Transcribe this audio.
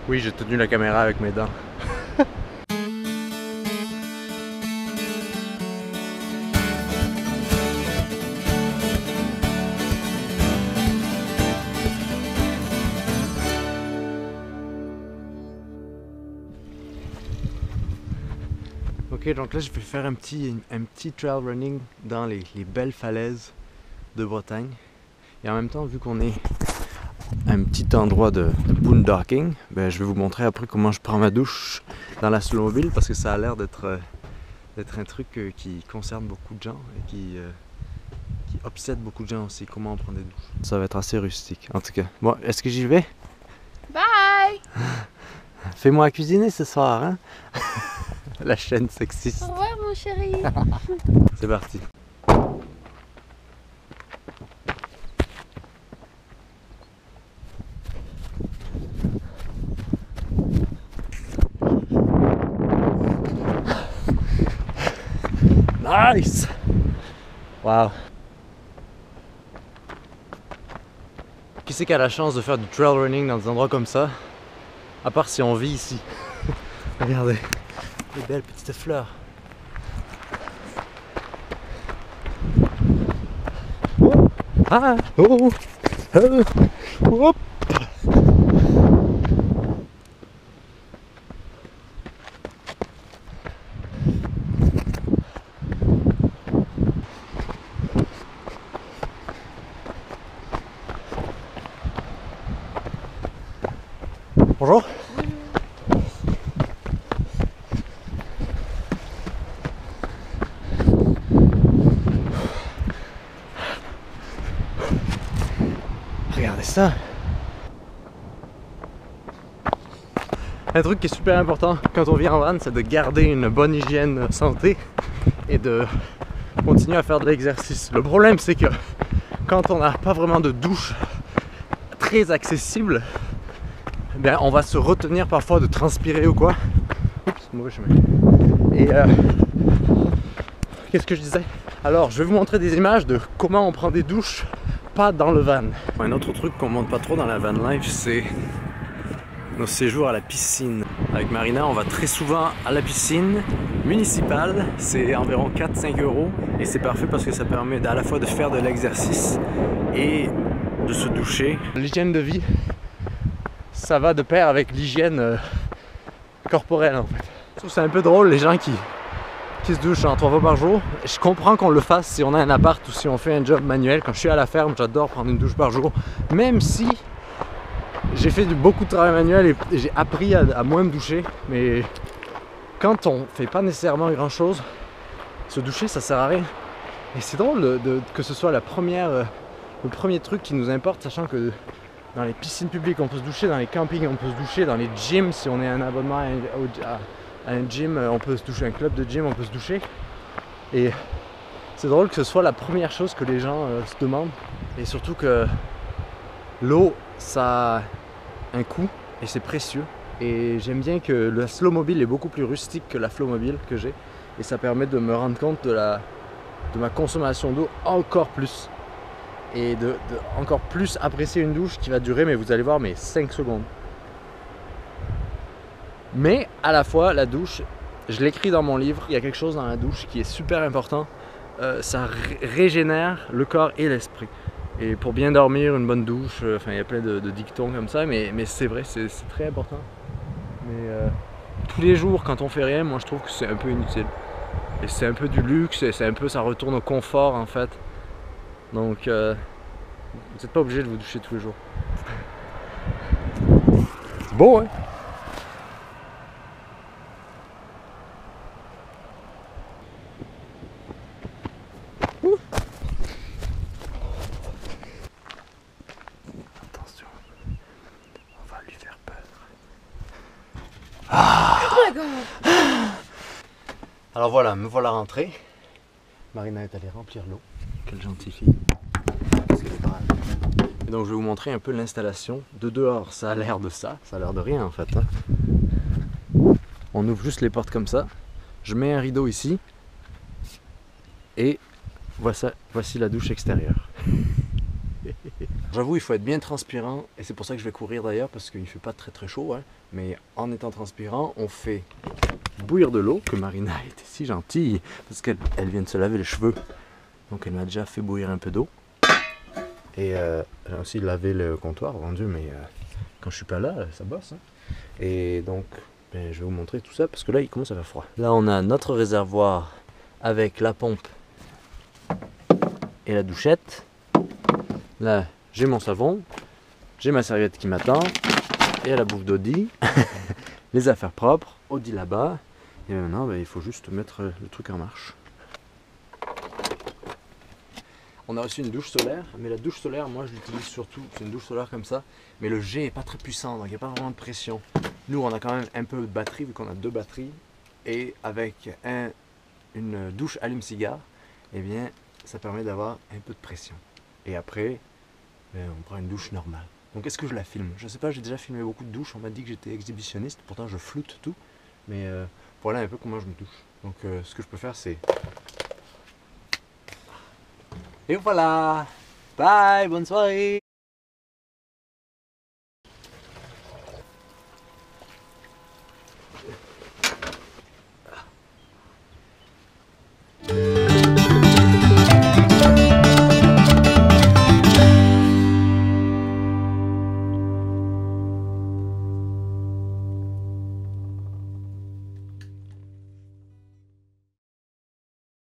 Oui, j'ai tenu la caméra avec mes dents. Ok, donc là je vais faire un petit trail running dans les belles falaises de Bretagne. Et en même temps, vu qu'on est à un petit endroit de boondocking, ben, je vais vous montrer après comment je prends ma douche dans la snowmobile parce que ça a l'air d'être un truc qui concerne beaucoup de gens et qui obsède beaucoup de gens aussi, comment on prend des douches. Ça va être assez rustique en tout cas. Bon, est-ce que j'y vais? Bye! Fais-moi cuisiner ce soir, hein? La chaîne sexiste. Au revoir mon chéri. C'est parti. Nice! Wow! Qui c'est qui a la chance de faire du trail running dans des endroits comme ça? À part si on vit ici. Regardez, les belles petites fleurs. Oh. Ah! Oh! Hop! Bonjour. Regardez ça. Un truc qui est super important quand on vit en van, c'est de garder une bonne hygiène santé et de continuer à faire de l'exercice. Le problème, c'est que quand on n'a pas vraiment de douche très accessible, bien, on va se retenir parfois de transpirer ou quoi. Oups, mauvais chemin. Et qu'est-ce que je disais? Alors, je vais vous montrer des images de comment on prend des douches pas dans le van. Un autre truc qu'on montre pas trop dans la van life, c'est nos séjours à la piscine. Avec Marina, on va très souvent à la piscine municipale. C'est environ 4-5 € et c'est parfait parce que ça permet à la fois de faire de l'exercice et de se doucher. L'hygiène de vie, ça va de pair avec l'hygiène corporelle en fait. Je trouve que c'est un peu drôle les gens qui se douchent en 3 fois par jour. Je comprends qu'on le fasse si on a un appart ou si on fait un job manuel. Quand je suis à la ferme, j'adore prendre une douche par jour. Même si j'ai fait beaucoup de travail manuel et j'ai appris à moins me doucher. Mais quand on fait pas nécessairement grand chose, se doucher ça sert à rien. Et c'est drôle que ce soit le premier truc qui nous importe, sachant que dans les piscines publiques on peut se doucher, dans les campings on peut se doucher, dans les gyms si on est un abonnement à un gym, on peut se doucher, un club de gym, on peut se doucher. Et c'est drôle que ce soit la première chose que les gens se demandent. Et surtout que l'eau, ça a un coût et c'est précieux. Et j'aime bien que la slowmobile est beaucoup plus rustique que la flowmobile que j'ai. Et ça permet de me rendre compte de ma consommation d'eau encore plus. Et de encore plus apprécier une douche qui va durer, mais vous allez voir, mais 5 secondes. Mais à la fois, la douche, je l'écris dans mon livre, il y a quelque chose dans la douche qui est super important. Ça régénère le corps et l'esprit. Et pour bien dormir, une bonne douche, enfin il y a plein de dictons comme ça, mais c'est vrai, c'est très important. Mais tous les jours, quand on fait rien, moi je trouve que c'est un peu inutile. Et c'est un peu du luxe, et c'est un peu, ça retourne au confort en fait. Donc vous n'êtes pas obligé de vous doucher tous les jours. C'est beau, hein? Attention, on va lui faire peur. Ah! Oh my god! Alors voilà, me voilà rentré. Marina est allée remplir l'eau. Quelle gentille fille. Qu'est-ce qu'elle est brave. Et donc je vais vous montrer un peu l'installation. De dehors, ça a l'air de ça. Ça a l'air de rien en fait. Hein. On ouvre juste les portes comme ça. Je mets un rideau ici. Et voici la douche extérieure. J'avoue, il faut être bien transpirant et c'est pour ça que je vais courir d'ailleurs parce qu'il ne fait pas très chaud. Hein, mais en étant transpirant, on fait bouillir de l'eau, que Marina était si gentille parce qu'elle vient de se laver les cheveux. Donc elle m'a déjà fait bouillir un peu d'eau. Et elle a aussi lavé le comptoir, vendu, mais quand je suis pas là, ça bosse. Hein. Et donc, je vais vous montrer tout ça parce que là, il commence à faire froid. Là, on a notre réservoir avec la pompe et la douchette. Là, j'ai mon savon, j'ai ma serviette qui m'attend, et à la bouffe d'Audi, les affaires propres, Audi là-bas, et maintenant il faut juste mettre le truc en marche. On a reçu une douche solaire, mais la douche solaire, moi je l'utilise surtout, c'est une douche solaire comme ça, mais le jet est pas très puissant, donc il n'y a pas vraiment de pression. Nous on a quand même un peu de batterie, vu qu'on a 2 batteries, et avec une douche allume-cigare, eh bien ça permet d'avoir un peu de pression. Et après, on prend une douche normale. Donc est-ce que je la filme? Je sais pas, j'ai déjà filmé beaucoup de douches, on m'a dit que j'étais exhibitionniste, pourtant je floute tout. Mais voilà un peu comment je me douche. Donc ce que je peux faire c'est... Et voilà! Bye, bonne soirée!